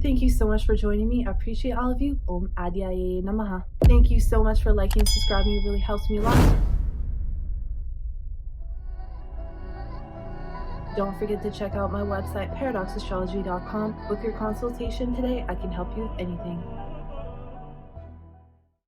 Thank you so much for joining me. I appreciate all of you. Om Adyaye Namaha. Thank you so much for liking and subscribing. It really helps me a lot. Don't forget to check out my website, paradoxastrology.com. Book your consultation today. I can help you with anything.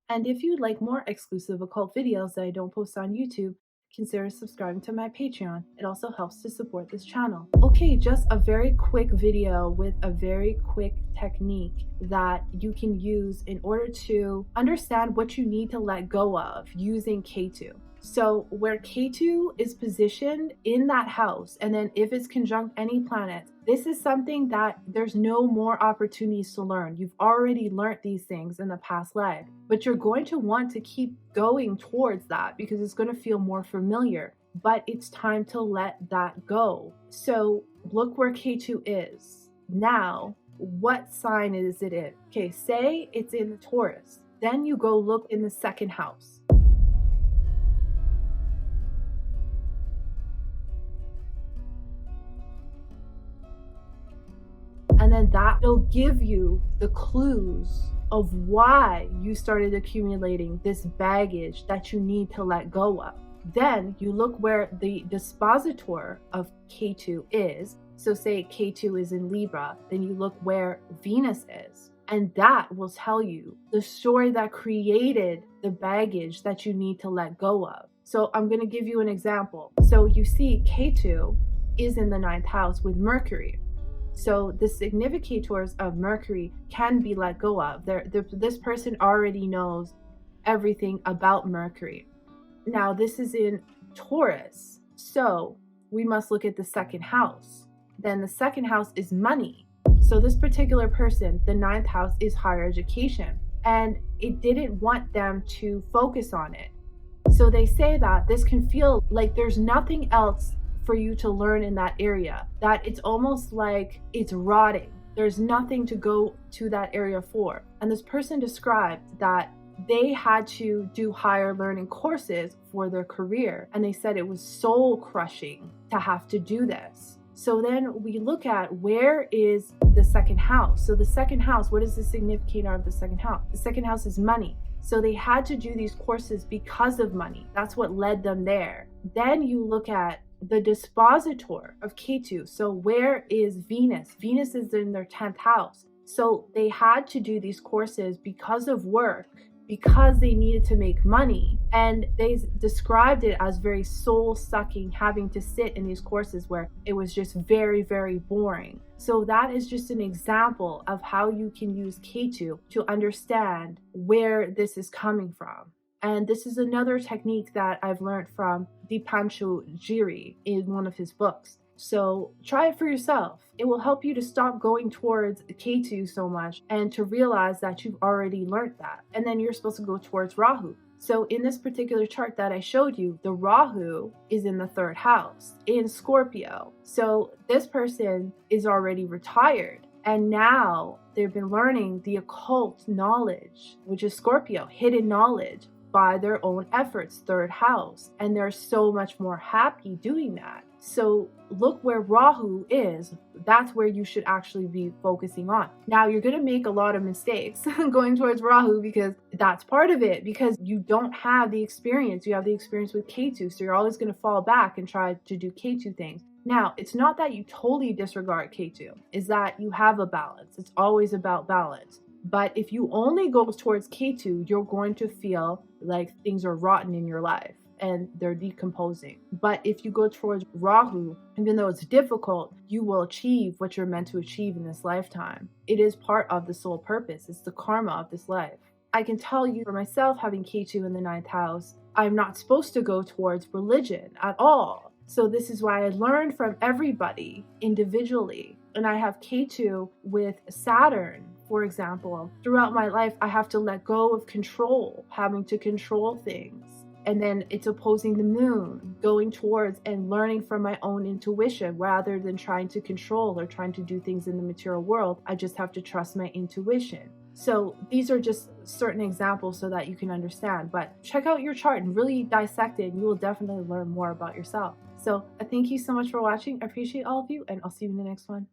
And if you'd like more exclusive occult videos that I don't post on YouTube, consider subscribing to my Patreon. It also helps to support this channel. Okay, just a very quick video with a very quick technique that you can use in order to understand what you need to let go of using Ketu. So where Ketu is positioned in that house, and then if it's conjunct any planet, this is something that there's no more opportunities to learn. You've already learned these things in the past life, but you're going to want to keep going towards that because it's going to feel more familiar, but it's time to let that go. So look where Ketu is. Now, what sign is it in? Okay, say it's in the Taurus. Then you go look in the second house. And then that will give you the clues of why you started accumulating this baggage that you need to let go of. Then you look where the dispositor of Ketu is. So say Ketu is in Libra, then you look where Venus is. And that will tell you the story that created the baggage that you need to let go of. So I'm going to give you an example. So you see Ketu is in the 9th house with Mercury. So the significators of Mercury can be let go of. This person already knows everything about Mercury. Now this is in Taurus. So we must look at the second house. Then the second house is money. So this particular person, the 9th house is higher education. And it didn't want them to focus on it. So they say that this can feel like there's nothing else for you to learn in that area, that it's almost like it's rotting. There's nothing to go to that area for. And this person described that they had to do higher learning courses for their career. And they said it was soul crushing to have to do this. So then we look at where is the second house. So the second house, what is the significator of the second house? The second house is money. So they had to do these courses because of money. That's what led them there. Then you look at the dispositor of Ketu. So where is Venus? Venus is in their 10th house. So they had to do these courses because of work, because they needed to make money. And they described it as very soul-sucking, having to sit in these courses where it was just very, very boring. So that is just an example of how you can use Ketu to understand where this is coming from. And this is another technique that I've learned from Dipanshu Giri in one of his books. So try it for yourself. It will help you to stop going towards Ketu so much and to realize that you've already learned that. And then you're supposed to go towards Rahu. So in this particular chart that I showed you, the Rahu is in the 3rd house in Scorpio. So this person is already retired. And now they've been learning the occult knowledge, which is Scorpio, hidden knowledge, by their own efforts, 3rd house. And they're so much more happy doing that. So look where Rahu is. That's where you should actually be focusing on. Now you're going to make a lot of mistakes going towards Rahu because that's part of it, because you don't have the experience. You have the experience with Ketu. So you're always going to fall back and try to do Ketu things. Now, it's not that you totally disregard Ketu. It's that you have a balance. It's always about balance. But if you only go towards Ketu, you're going to feel like things are rotten in your life and they're decomposing. But if you go towards Rahu, even though it's difficult, you will achieve what you're meant to achieve in this lifetime. It is part of the soul purpose. It's the karma of this life. I can tell you for myself, having Ketu in the 9th house, I'm not supposed to go towards religion at all. So this is why I learned from everybody individually. And I have Ketu with Saturn. For example, throughout my life, I have to let go of control, having to control things. And then it's opposing the moon, going towards and learning from my own intuition rather than trying to control or trying to do things in the material world. I just have to trust my intuition. So these are just certain examples so that you can understand. But check out your chart and really dissect it, and you will definitely learn more about yourself. So I thank you so much for watching. I appreciate all of you, and I'll see you in the next one.